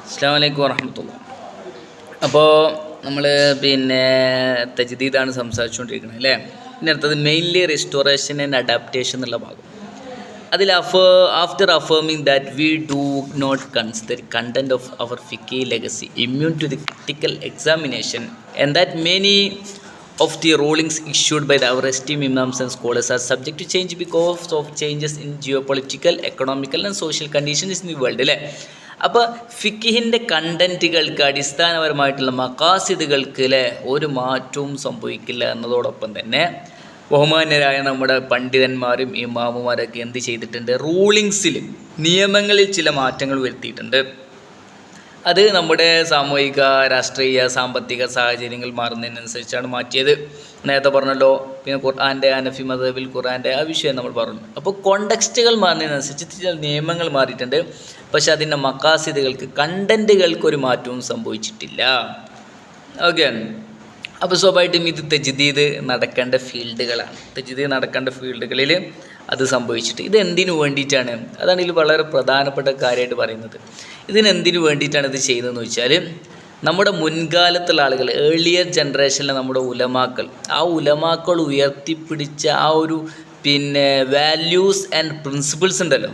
അസ്സലാമു അലൈക്കും വറഹ്മത്തുള്ളാഹി. അപ്പോൾ നമ്മൾ തജ്ദീദാണ് സംസാരിച്ചുകൊണ്ടിരിക്കുന്നത് അല്ലേ. പിന്നെ അടുത്തത് മെയിൻലി റെസ്റ്റോറേഷൻ ആൻഡ് അഡാപ്റ്റേഷൻ എന്നുള്ള ഭാഗം. അതിൽ after affirming that we do not consider content of our ഫിക്കി legacy immune to the critical examination and that many of the rulings issued by our esteemed imams and scholars are subject to change because of changes in geopolitical, economical and social conditions in the world അല്ലേ. അപ്പോൾ ഫിക്കിഹിൻ്റെ കണ്ടൻറ്റുകൾക്ക് അടിസ്ഥാനപരമായിട്ടുള്ള മഖാസിദുകൾക്ക് അല്ലേ ഒരു മാറ്റവും സംഭവിക്കില്ല എന്നതോടൊപ്പം തന്നെ ബഹുമാന്യരായ നമ്മുടെ പണ്ഡിതന്മാരും ഇമാമുമാരൊക്കെ എന്ത് ചെയ്തിട്ടുണ്ട്, റൂളിങ്സിൽ നിയമങ്ങളിൽ ചില മാറ്റങ്ങൾ വരുത്തിയിട്ടുണ്ട്. അത് നമ്മുടെ സാമൂഹിക, രാഷ്ട്രീയ, സാമ്പത്തിക സാഹചര്യങ്ങൾ മാറുന്നതിനനുസരിച്ചാണ് മാറ്റിയത്. നേരത്തെ പറഞ്ഞല്ലോ. പിന്നെ ഖുർആൻ്റെ ഹനഫി മദ്ഹബിൽ ഖുർആൻ്റെ ആ വിഷയം നമ്മൾ പറഞ്ഞു. അപ്പോൾ കോണ്ടെക്സ്റ്റുകൾ മാറുന്നതിനനുസരിച്ച് ചില നിയമങ്ങൾ മാറിയിട്ടുണ്ട്. പക്ഷെ അതിൻ്റെ മഖാസിദുകൾക്ക്, കണ്ടൻറ്റുകൾക്കൊരു മാറ്റവും സംഭവിച്ചിട്ടില്ല. ഓക്കെ. അപ്പോൾ സ്വാഭാവികമായിട്ടും ഇത് തജ്ദീദ് നടക്കേണ്ട ഫീൽഡുകളാണ്. തജ്ദീദ് നടക്കേണ്ട ഫീൽഡുകളിൽ അത് സംഭവിച്ചിട്ട് ഇത് എന്തിനു വേണ്ടിയിട്ടാണ്, അതാണ് ഇതിൽ വളരെ പ്രധാനപ്പെട്ട കാര്യമായിട്ട് പറയുന്നത്. ഇതിനെന്തിനു വേണ്ടിയിട്ടാണ് ഇത് ചെയ്യുന്നതെന്ന് വെച്ചാൽ, നമ്മുടെ മുൻകാലത്തുള്ള ആളുകൾ, ഏർലിയർ ജനറേഷനിലെ നമ്മുടെ ഉലമാക്കൾ, ആ ഉലമാക്കൾ ഉയർത്തിപ്പിടിച്ച ആ ഒരു വാല്യൂസ് ആൻഡ് പ്രിൻസിപ്പിൾസ് ഉണ്ടല്ലോ,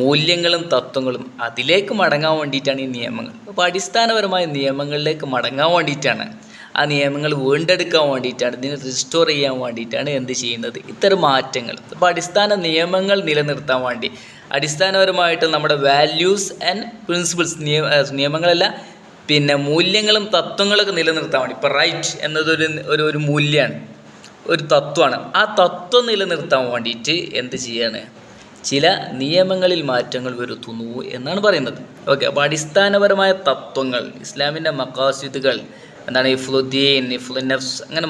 മൂല്യങ്ങളും തത്വങ്ങളും, അതിലേക്ക് മടങ്ങാൻ വേണ്ടിയിട്ടാണ് ഈ നിയമങ്ങൾ. അപ്പോൾ അടിസ്ഥാനപരമായ നിയമങ്ങളിലേക്ക് മടങ്ങാൻ വേണ്ടിയിട്ടാണ്, ആ നിയമങ്ങൾ വീണ്ടെടുക്കാൻ വേണ്ടിയിട്ടാണ്, ഇതിനെ റിസ്റ്റോർ ചെയ്യാൻ വേണ്ടിയിട്ടാണ് എന്ത് ചെയ്യുന്നത്, ഇത്തരം മാറ്റങ്ങൾ. അപ്പോൾ അടിസ്ഥാന നിയമങ്ങൾ നിലനിർത്താൻ വേണ്ടി, അടിസ്ഥാനപരമായിട്ട് നമ്മുടെ വാല്യൂസ് ആൻഡ് പ്രിൻസിപ്പിൾസ്, നിയമങ്ങളല്ല മൂല്യങ്ങളും തത്വങ്ങളൊക്കെ നിലനിർത്താൻ വേണ്ടി. ഇപ്പോൾ റൈറ്റ് എന്നതൊരു മൂല്യമാണ്, ഒരു തത്വമാണ്. ആ തത്വം നിലനിർത്താൻ വേണ്ടിയിട്ട് എന്ത് ചെയ്യാണ്, ചില നിയമങ്ങളിൽ മാറ്റങ്ങൾ വരുത്തുന്നു എന്നാണ് പറയുന്നത്. ഓക്കെ. അപ്പോൾ അടിസ്ഥാനപരമായ തത്വങ്ങൾ, ഇസ്ലാമിൻ്റെ മഖാസിദുകൾ എന്താണ്, ഇഫ്ലുദ്ദീൻ, ഇഫ്ലുൻ നഫ്സ്, അങ്ങനെ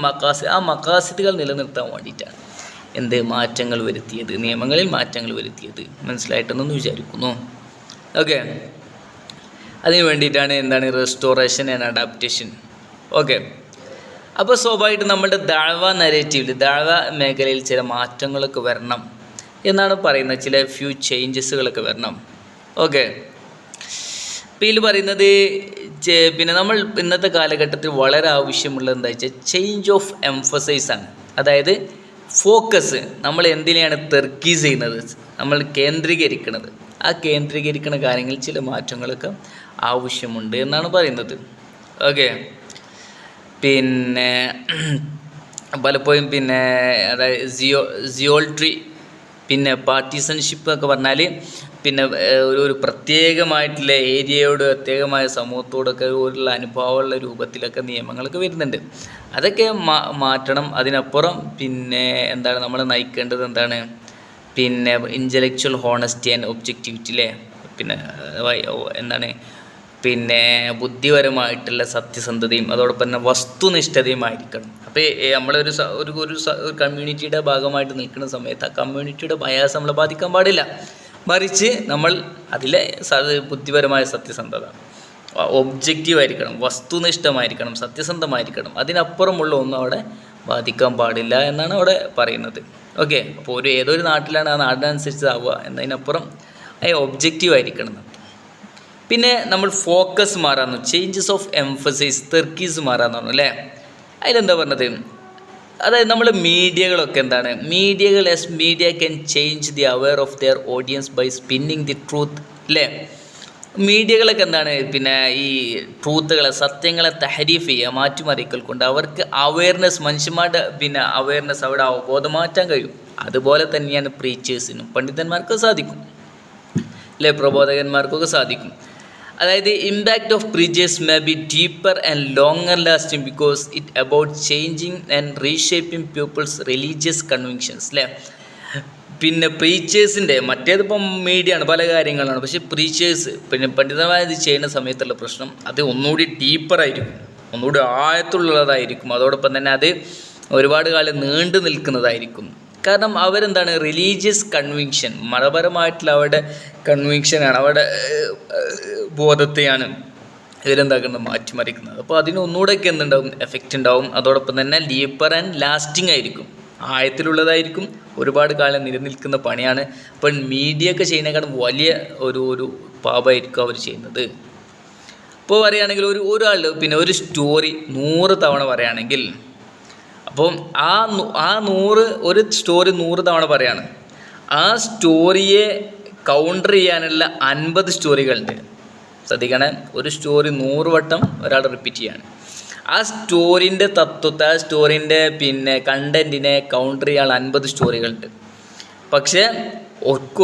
ആ മഖാസിദുകൾ നിലനിർത്താൻ വേണ്ടിയിട്ടാണ് എന്ത് മാറ്റങ്ങൾ വരുത്തിയത്, നിയമങ്ങളിൽ മാറ്റങ്ങൾ വരുത്തിയത്. മനസ്സിലായിട്ടെന്ന് വിചാരിക്കുന്നു. ഓക്കെ. അതിന് വേണ്ടിയിട്ടാണ് എന്താണ് റെസ്റ്റോറേഷൻ ആൻഡ് അഡാപ്റ്റേഷൻ. ഓക്കെ. അപ്പോൾ സ്വാഭാവികമായിട്ടും നമ്മുടെ ദഅവ നരേറ്റീവിൽ, ദഅവ മേഖലയിൽ ചില മാറ്റങ്ങളൊക്കെ വരണം എന്നാണ് പറയുന്നത്. ചില ഫ്യൂ ചേഞ്ചസുകളൊക്കെ വരണം. ഓക്കെ. ഇപ്പോൾ ഇതിൽ പറയുന്നത് നമ്മൾ ഇന്നത്തെ കാലഘട്ടത്തിൽ വളരെ ആവശ്യമുള്ളത് എന്താ വെച്ചാൽ ചേഞ്ച് ഓഫ് എംഫസൈസ് ആണ്. അതായത് ഫോക്കസ്, നമ്മൾ എന്തിനെയാണ് തെർക്കീസ് ചെയ്യുന്നത്, നമ്മൾ കേന്ദ്രീകരിക്കുന്നത്, ആ കേന്ദ്രീകരിക്കുന്ന കാര്യങ്ങളിൽ ചില മാറ്റങ്ങളൊക്കെ ആവശ്യമുണ്ട് എന്നാണ് പറയുന്നത്. ഓക്കെ. പലപ്പോഴും അതായത് ജിയോൾട്രി, പാർട്ടിസൺഷിപ്പ് ഒക്കെ പറഞ്ഞാൽ ഒരു പ്രത്യേകമായിട്ടുള്ള ഏരിയയോട്, പ്രത്യേകമായ സമൂഹത്തോടൊക്കെ ഉള്ള അനുഭവമുള്ള രൂപത്തിലൊക്കെ നിയമങ്ങളൊക്കെ വരുന്നുണ്ട്. അതൊക്കെ മാറ്റണം. അതിനപ്പുറം എന്താണ് നമ്മൾ നയിക്കേണ്ടത്, എന്താണ് ഇൻ്റലക്ച്വൽ ഹോണസ്റ്റി ആൻഡ് ഒബ്ജക്റ്റിവിറ്റി അല്ലേ. എന്താണ് ബുദ്ധിപരമായിട്ടുള്ള സത്യസന്ധതയും അതോടൊപ്പം തന്നെ വസ്തുനിഷ്ഠതയുമായിരിക്കണം. അപ്പോൾ നമ്മളൊരു ഒരു കമ്മ്യൂണിറ്റിയുടെ ഭാഗമായിട്ട് നിൽക്കുന്ന സമയത്ത് ആ കമ്മ്യൂണിറ്റിയുടെ ബയാസ് നമ്മളെ ബാധിക്കാൻ പാടില്ല. മറിച്ച് നമ്മൾ അതിലെ ബുദ്ധിപരമായ സത്യസന്ധത, ഒബ്ജക്റ്റീവായിരിക്കണം, വസ്തുനിഷ്ഠമായിരിക്കണം, സത്യസന്ധമായിരിക്കണം. അതിനപ്പുറമുള്ള ഒന്നും അവിടെ ബാധിക്കാൻ പാടില്ല എന്നാണ് അവിടെ പറയുന്നത്. ഓക്കെ. അപ്പോൾ ഏതൊരു നാട്ടിലാണ് ആ നാടിനനുസരിച്ച് ആവുക എന്നതിനപ്പുറം ഒബ്ജക്റ്റീവായിരിക്കണം. പിന്നെ നമ്മൾ ഫോക്കസ് മാറാമെന്നു, ചേഞ്ചസ് ഓഫ് എംഫസൈസ്, തെർക്കീസ് മാറാമെന്ന് പറഞ്ഞു അല്ലേ. അതിലെന്താ പറഞ്ഞത്, അതായത് നമ്മൾ മീഡിയകളൊക്കെ എന്താണ്, media can change the aware of their audience by spinning the truth അല്ലേ. മീഡിയകളൊക്കെ എന്താണ് ഈ ട്രൂത്തുകളെ, സത്യങ്ങളെ തഹരീഫ് ചെയ്യുക, മാറ്റിമറിക്കൽ കൊണ്ട് അവർക്ക് അവെയർനെസ്, മനുഷ്യന്മാരുടെ അവെയർനെസ്, അവിടെ അവബോധം മാറ്റാൻ കഴിയും. അതുപോലെ തന്നെയാണ് പ്രീച്ചേഴ്സിനും, പണ്ഡിതന്മാർക്ക് സാധിക്കും അല്ലേ, പ്രബോധകന്മാർക്കൊക്കെ സാധിക്കും. അതായത് impact of preachers may be deeper and longer lasting because it about changing and reshaping people's religious convictions അല്ലേ. പ്രീച്ചേഴ്സിൻ്റെ, മറ്റേതിപ്പം മീഡിയ ആണ്, പല കാര്യങ്ങളാണ്. പക്ഷേ പ്രീച്ചേഴ്സ് പണ്ഡിതന്മാർ ചെയ്യുന്ന സമയത്തുള്ള പ്രശ്നം അത് ഒന്നുകൂടി ഡീപ്പറായിരിക്കും, ഒന്നുകൂടി ആഴത്തുള്ളതായിരിക്കും. അതോടൊപ്പം തന്നെ അത് ഒരുപാട് കാലം നീണ്ടു നിൽക്കുന്നതായിരിക്കും. കാരണം അവരെന്താണ്, റിലീജിയസ് കൺവിക്ഷൻ, മതപരമായിട്ടുള്ള അവരുടെ കൺവിക്ഷനാണ്, അവരുടെ ബോധത്തെയാണ് ഇവരെന്താക്കുന്നത്, മാറ്റിമറിക്കുന്നത്. അപ്പോൾ അതിന് ഒന്നുകൂടെയൊക്കെ എന്തുണ്ടാവും, എഫക്റ്റ് ഉണ്ടാവും. അതോടൊപ്പം തന്നെ ഡീപ്പർ ആൻഡ് ലാസ്റ്റിംഗ് ആയിരിക്കും, ആഴത്തിലുള്ളതായിരിക്കും, ഒരുപാട് കാലം നിലനിൽക്കുന്ന പണിയാണ്. അപ്പോൾ മീഡിയ ഒക്കെ ചെയ്യുന്നതിനേക്കാളും വലിയ ഒരു പാപമായിരിക്കും അവർ ചെയ്യുന്നത്. ഇപ്പോൾ പറയുകയാണെങ്കിൽ ഒരാൾ പിന്നെ ഒരു സ്റ്റോറി 100 തവണ പറയുകയാണെങ്കിൽ അപ്പം ഒരു സ്റ്റോറി 100 തവണ പറയാണ്, ആ സ്റ്റോറിയെ കൗണ്ടർ ചെയ്യാനുള്ള 50 സ്റ്റോറികളുണ്ട്. ശ്രദ്ധിക്കണേ, ഒരു സ്റ്റോറി 100 വട്ടം ഒരാൾ റിപ്പീറ്റ് ചെയ്യാണ്. ആ സ്റ്റോറിൻ്റെ തത്വത്തെ, ആ സ്റ്റോറിൻ്റെ പിന്നെ കണ്ടൻറ്റിനെ കൗണ്ടർ ചെയ്യാൻ 50 സ്റ്റോറികളുണ്ട്. പക്ഷേ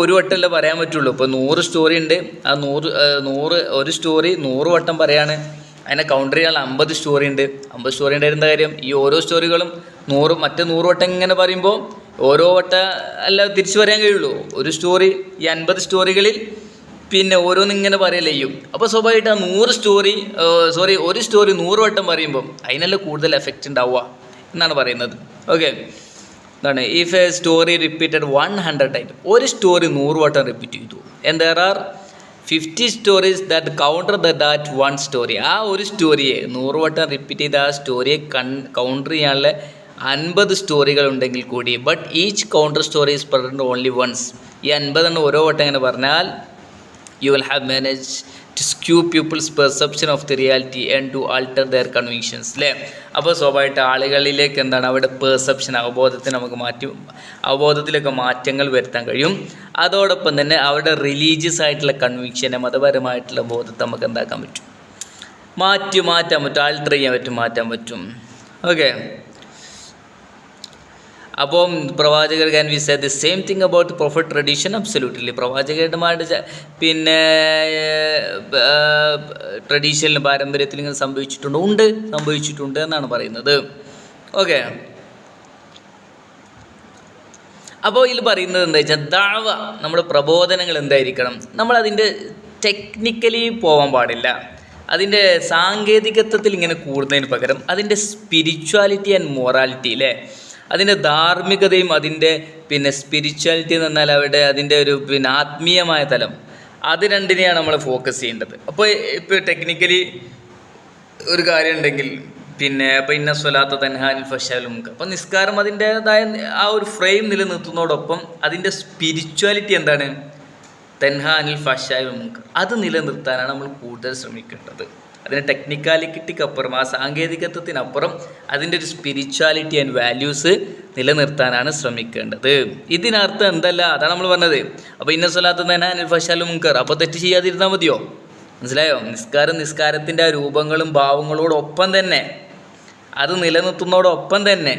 ഒരു വട്ടമല്ലേ പറയാൻ പറ്റുള്ളൂ. ഇപ്പോൾ 100 സ്റ്റോറി ഉണ്ട്, ആ 100 ഒരു സ്റ്റോറി 100 വട്ടം പറയാണ്, അതിനെ കൗണ്ടർ ചെയ്യാൻ 50 സ്റ്റോറി ഉണ്ട്. 50 സ്റ്റോറി ഉണ്ടായിരുന്ന കാര്യം ഈ ഓരോ സ്റ്റോറികളും 100 വട്ടം ഇങ്ങനെ പറയുമ്പോൾ ഓരോ വട്ടം അല്ല തിരിച്ചു പറയാൻ കഴിയുള്ളൂ. ഒരു സ്റ്റോറി ഈ 50 സ്റ്റോറികളിൽ പിന്നെ ഓരോന്നിങ്ങനെ പറയല്ലേ ചെയ്യും. അപ്പോൾ സ്വാഭാവികമായിട്ട് ആ ഒരു സ്റ്റോറി 100 വട്ടം പറയുമ്പം അതിനെല്ലാം കൂടുതൽ എഫക്റ്റ് ഉണ്ടാവുക എന്നാണ് പറയുന്നത്. ഓക്കെ, എന്താണ് if A story repeated 100 time, ഒരു സ്റ്റോറി 100 വട്ടം റിപ്പീറ്റ് ചെയ്തു, and there are 50 stories that counter that one story, ആ ഒരു സ്റ്റോറിയെ 100 വട്ടം റിപ്പീറ്റ് ചെയ്ത ആ സ്റ്റോറിയെ കൗണ്ടർ ചെയ്യാനുള്ള 50 സ്റ്റോറികൾ ഉണ്ടെങ്കിൽ കൂടി, but each counter story is present only once, ഈ 50 ഓരോ വട്ടം ഇങ്ങനെ പറഞ്ഞാൽ you will have managed to skew people's perception of the reality and to alter their convictions അല്ലേ. അപ്പോൾ സ്വാഭാവികമായിട്ട് ആളുകളിലേക്ക് എന്താണ് അവരുടെ പെർസെപ്ഷൻ, അവബോധത്തിലൊക്കെ മാറ്റങ്ങൾ വരുത്താൻ കഴിയും. അതോടൊപ്പം തന്നെ അവരുടെ റിലീജിയസ് ആയിട്ടുള്ള കൺവിക്ഷനെ, മതപരമായിട്ടുള്ള ബോധത്തെ നമുക്ക് എന്താക്കാൻ പറ്റും, മാറ്റാൻ പറ്റും, ആൾട്ടർ ചെയ്യാൻ മാറ്റാൻ പറ്റും. ഓക്കെ, അപ്പം പ്രവാചകർ can we say the same thing about prophet tradition? Absolutely. പ്രവാചകന്മാരുടെ പിന്നെ ട്രഡീഷനിൽ, പാരമ്പര്യത്തിൽ ഇങ്ങനെ സംഭവിച്ചിട്ടുണ്ട് എന്നാണ് പറയുന്നത്. ഓക്കെ, അപ്പോൾ ഇതിൽ പറയുന്നത് എന്താ വെച്ചാൽ ദഅവ, നമ്മുടെ പ്രബോധനങ്ങൾ എന്തായിരിക്കണം, നമ്മളതിൻ്റെ ടെക്നിക്കലി പോകാൻ പാടില്ല, അതിൻ്റെ സാങ്കേതികത്വത്തിൽ ഇങ്ങനെ കൂടുന്നതിന് പകരം അതിൻ്റെ സ്പിരിച്വാലിറ്റി ആൻഡ് മൊറാലിറ്റി അല്ലേ, അതിൻ്റെ ധാർമ്മികതയും അതിൻ്റെ പിന്നെ സ്പിരിച്വാലിറ്റി എന്ന് പറഞ്ഞാൽ അതിൻ്റെ ഒരു പിന്നെ ആത്മീയമായ തലം, അത് രണ്ടിനെയാണ് നമ്മൾ ഫോക്കസ് ചെയ്യേണ്ടത്. ഇപ്പോൾ ടെക്നിക്കലി ഒരു കാര്യം ഉണ്ടെങ്കിൽ പിന്നെ ഇപ്പോൾ ഇന്ന സ്വലാത്ത തൻഹാനിൽ ഫശാലും, അപ്പോൾ നിസ്കാരം അതിൻ്റേതായ ആ ഒരു ഫ്രെയിം നിലനിർത്തുന്നതോടൊപ്പം അതിൻ്റെ സ്പിരിച്വാലിറ്റി എന്താണ്, തൻഹാനിൽ ഫശാലും, അത് നിലനിർത്താനാണ് നമ്മൾ കൂടുതൽ ശ്രമിക്കേണ്ടത്. അതിന് ടെക്നിക്കാലിറ്റിക്കപ്പുറം, ആ സാങ്കേതികത്വത്തിനപ്പുറം അതിൻ്റെ ഒരു സ്പിരിച്വാലിറ്റി ആൻഡ് വാല്യൂസ് നിലനിർത്താനാണ് ശ്രമിക്കേണ്ടത്. ഇതിനർത്ഥം എന്തല്ല, അതാണ് നമ്മൾ പറഞ്ഞത്. അപ്പോൾ ഇന്ന സ്വലാത്ത് തന്നെ ഫശാലും മുൻകർ, അപ്പോൾ തെറ്റ് ചെയ്യാതിരുന്നാൽ മതിയോ? മനസ്സിലായോ? നിസ്കാരത്തിൻ്റെ ആ രൂപങ്ങളും ഭാവങ്ങളോടൊപ്പം തന്നെ, അത് നിലനിർത്തുന്നതോടൊപ്പം തന്നെ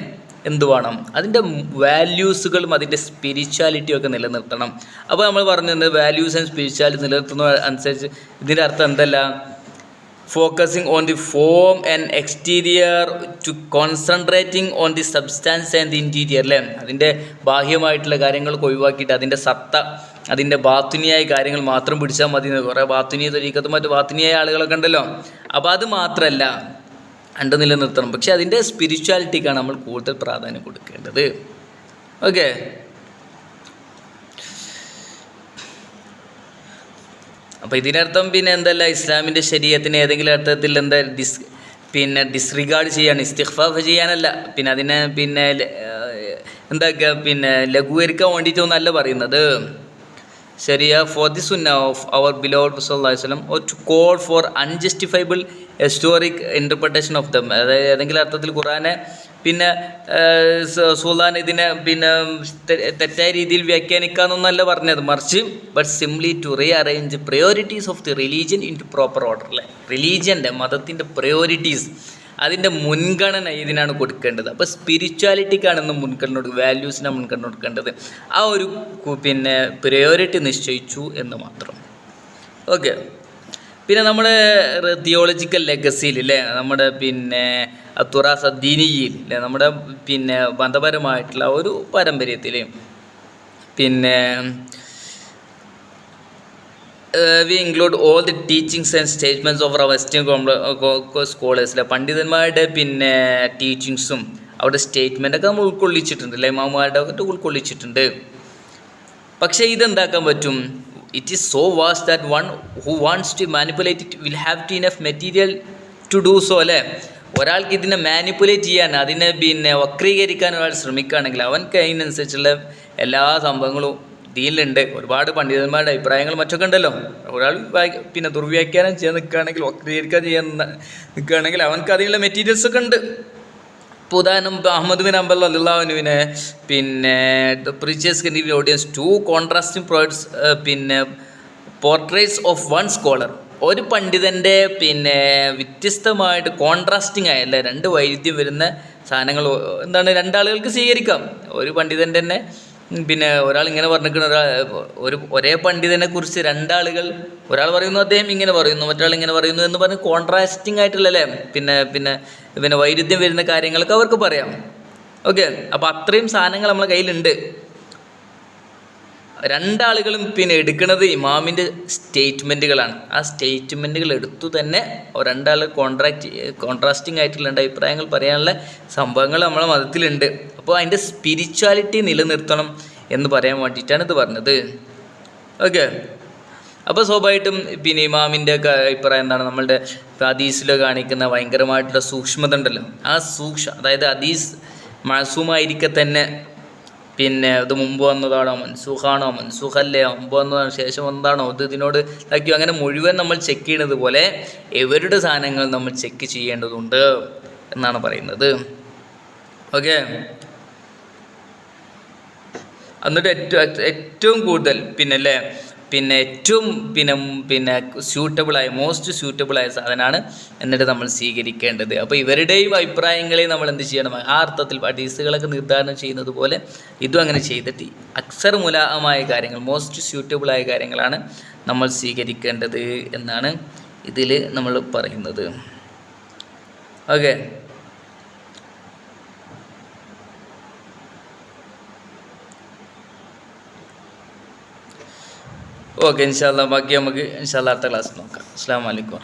എന്ത് വേണം, അതിൻ്റെ വാല്യൂസുകളും അതിൻ്റെ സ്പിരിച്വാലിറ്റിയും ഒക്കെ നിലനിർത്തണം. അപ്പോൾ നമ്മൾ പറഞ്ഞത് വാല്യൂസ് ആൻഡ് സ്പിരിച്വാലിറ്റി നിലനിർത്തുന്ന അനുസരിച്ച് ഇതിൻ്റെ അർത്ഥം എന്തല്ല, focusing on the form and exterior to concentrating on the substance and the interior അല്ലേ. അതിൻ്റെ ബാഹ്യമായിട്ടുള്ള കാര്യങ്ങൾക്ക് ഒഴിവാക്കിയിട്ട് അതിൻ്റെ സത്ത, അതിൻ്റെ ബാത്തുനിയായ കാര്യങ്ങൾ മാത്രം പിടിച്ചാൽ മതി. കുറേ ബാത്തുനിയ തൊരീക്കത്തും മറ്റു ബാത്തുനിയായ ആളുകളൊക്കെ ഉണ്ടല്ലോ. അപ്പോൾ അത് മാത്രമല്ല നിലനിർത്തണം, പക്ഷേ അതിൻ്റെ സ്പിരിച്വാലിറ്റിക്കാണ് നമ്മൾ കൂടുതൽ പ്രാധാന്യം കൊടുക്കേണ്ടത്. ഓക്കെ, അപ്പോൾ ഇതിനർത്ഥം പിന്നെ എന്തല്ല, ഇസ്ലാമിൻ്റെ ശരീഅത്തിനെ ഏതെങ്കിലും അർത്ഥത്തിൽ ഡിസ്റിഗാർഡ് ചെയ്യാണ്, ഇസ്തിഗ്ഫാഫ് ചെയ്യാനല്ല, പിന്നെ അതിനെ ലഘൂകരിക്കാൻ വേണ്ടിയിട്ടൊന്നല്ല പറയുന്നത്. ശരിയ ഫോർ ദി സുന്ന ഓഫ് അവർ ബിലോവഡ് സല്ലല്ലാഹു അലൈഹി വസല്ലം or to call for unjustifiable historic interpretation of them, അതായത് ഏതെങ്കിലും അർത്ഥത്തിൽ ഖുർആനെ സുൽത്താൻ ഇതിനെ തെറ്റായ രീതിയിൽ വ്യാഖ്യാനിക്കാമെന്നല്ല പറഞ്ഞത്, മറിച്ച് but simply to rearrange priorities of the religion into proper order അല്ലേ. റിലീജിയൻ്റെ, മതത്തിൻ്റെ പ്രയോറിറ്റീസ്, അതിൻ്റെ മുൻഗണന ഇതിനാണ് കൊടുക്കേണ്ടത്. അപ്പോൾ സ്പിരിച്വാലിറ്റിക്കാണ് ഇന്ന് മുൻഗണന കൊടുക്കുക, വാല്യൂസിനാണ് മുൻഗണന കൊടുക്കേണ്ടത്. ആ ഒരു പ്രയോറിറ്റി നിശ്ചയിച്ചു എന്ന് മാത്രം. ഓക്കെ, പിന്നെ നമ്മുടെ തിയോളജിക്കൽ ലെഗസിയിലല്ലേ, നമ്മുടെ തുറാസ് അദ്ദീനിയിൽ അല്ലേ, നമ്മുടെ മതപരമായിട്ടുള്ള ഒരു പാരമ്പര്യത്തിൽ we include all the teachings and statements of our western സ്കോളേഴ്സിലെ പണ്ഡിതന്മാരുടെ ടീച്ചിങ്സും അവരുടെ സ്റ്റേറ്റ്മെൻറ്റൊക്കെ നമ്മൾ ഉൾക്കൊള്ളിച്ചിട്ടുണ്ട് അല്ലേ, ഇമാമുമാരുടെ ഒക്കെ ഉൾക്കൊള്ളിച്ചിട്ടുണ്ട്. പക്ഷേ ഇതെന്താക്കാൻ പറ്റും, it is so vast that one who wants to manipulate it will have to enough material to do so അല്ലേ. ഒരാൾക്ക് ഇതിനെ മാനിപ്പുലേറ്റ് ചെയ്യാൻ, അതിനെ വക്രീകരിക്കാൻ ഒരാൾ ശ്രമിക്കുകയാണെങ്കിൽ അവൻക്ക് അതിനനുസരിച്ചുള്ള എല്ലാ സംഭവങ്ങളും ദീനിലുണ്ട്. ഒരുപാട് പണ്ഡിതന്മാരുടെ അഭിപ്രായങ്ങൾ മറ്റൊക്കെ ഉണ്ടല്ലോ. ഒരാൾ പിന്നെ ദുർവ്യാഖ്യാനം ചെയ്യാൻ നിൽക്കുകയാണെങ്കിൽ, വക്രീകരിക്കാൻ ചെയ്യാൻ നിൽക്കുകയാണെങ്കിൽ അവനക്ക് അതിനുള്ള മെറ്റീരിയൽസ് ഒക്കെ ഉണ്ട്. ഇപ്പോൾ ഉദാഹരണം അഹമ്മദ് ബിൻ ഹംബൽ റളിയല്ലാഹുവിനെ പിന്നെ preachers can give audience 2 contrasting പിന്നെ പോർട്രേറ്റ്സ് ഓഫ് 1 സ്കോളർ. ഒരു പണ്ഡിതൻ്റെ പിന്നെ വ്യത്യസ്തമായിട്ട് കോൺട്രാസ്റ്റിംഗ് ആയല്ല 2 വൈരുദ്ധ്യം വരുന്ന സാധനങ്ങൾ എന്താണ് 2 ആളുകൾക്ക് സ്വീകരിക്കാം. ഒരു പണ്ഡിതൻ്റെ തന്നെ പിന്നെ ഒരാൾ ഇങ്ങനെ പറഞ്ഞിരിക്കുന്ന ഒരേ പണ്ഡിതനെ കുറിച്ച് 2 ആളുകൾ, ഒരാൾ പറയുന്നു അദ്ദേഹം ഇങ്ങനെ പറയുന്നു, മറ്റൊരാൾ ഇങ്ങനെ പറയുന്നു എന്ന് പറഞ്ഞ് കോൺട്രാസ്റ്റിംഗ് ആയിട്ടുള്ളല്ലേ പിന്നെ പിന്നെ പിന്നെ വൈരുദ്ധ്യം വരുന്ന കാര്യങ്ങളൊക്കെ അവർക്ക് പറയാം. ഓക്കെ, അപ്പോൾ അത്രയും സാധനങ്ങൾ നമ്മളെ കയ്യിലുണ്ട്. 2 ആളുകളും പിന്നെ എടുക്കുന്നത് ഇമാമിൻ്റെ സ്റ്റേറ്റ്മെൻറ്റുകളാണ്. ആ സ്റ്റേറ്റ്മെൻറ്റുകൾ എടുത്തു തന്നെ 2 ആൾ കോൺട്രാസ്റ്റിംഗ് ആയിട്ടുള്ള 2 അഭിപ്രായങ്ങൾ പറയാനുള്ള സംഭവങ്ങൾ നമ്മളെ മതത്തിലുണ്ട്. അപ്പോൾ അതിൻ്റെ സ്പിരിച്വാലിറ്റി നിലനിർത്തണം എന്ന് പറയാൻ വേണ്ടിയിട്ടാണ് ഇത് പറഞ്ഞത്. ഓക്കെ, അപ്പോൾ സ്വാഭാവികമായിട്ടും പിന്നെ ഇമാമിൻ്റെ ഒക്കെ അഭിപ്രായം എന്താണ്? നമ്മളുടെ ഹദീസിൽ കാണിക്കുന്ന ഭയങ്കരമായിട്ടുള്ള സൂക്ഷ്മത ഉണ്ടല്ലോ, ആ അതായത് ഹദീസ് മഅസൂമായിരിക്കെ തന്നെ പിന്നെ ഇത് മുമ്പ് വന്നതാണോ, മൻസൂഖാണോ, മൻസൂഖല്ലേ, മുമ്പ് വന്നതാണോ, ശേഷം വന്നതാണോ, ഇത് ഇതിനോട് ഇതാക്കിയോ, അങ്ങനെ മുഴുവൻ നമ്മൾ ചെക്ക് ചെയ്യുന്നത് പോലെ ഇവരുടെ സാധനങ്ങൾ നമ്മൾ ചെക്ക് ചെയ്യേണ്ടതുണ്ട് എന്നാണ് പറയുന്നത്. ഓക്കെ, എന്നിട്ട് ഏറ്റവും കൂടുതൽ പിന്നെ ഏറ്റവും മോസ്റ്റ് സ്യൂട്ടബിളായ സാധനമാണ് എന്നിട്ട് നമ്മൾ സ്വീകരിക്കേണ്ടത്. അപ്പോൾ ഇവരുടെയും അഭിപ്രായങ്ങളെ നമ്മൾ എന്ത് ചെയ്യണം? ആ അർത്ഥത്തിൽ ഹദീസുകളൊക്കെ നിർദ്ധാരണം ചെയ്യുന്നത് പോലെ ഇതും അങ്ങനെ ചെയ്തിട്ട് അക്സർ മുലാഹമായ കാര്യങ്ങൾ, മോസ്റ്റ് സ്യൂട്ടബിളായ കാര്യങ്ങളാണ് നമ്മൾ സ്വീകരിക്കേണ്ടത് എന്നാണ് ഇതിൽ നമ്മൾ പറയുന്നത്. ഓക്കെ, ഓക്കെ, ഇൻഷാ അല്ലാഹ് ബാക്കി നമുക്ക് ഇൻഷാ അല്ലാഹ് അടുത്ത ക്ലാസ് നോക്കാം. അസ്സലാമു അലൈക്കും.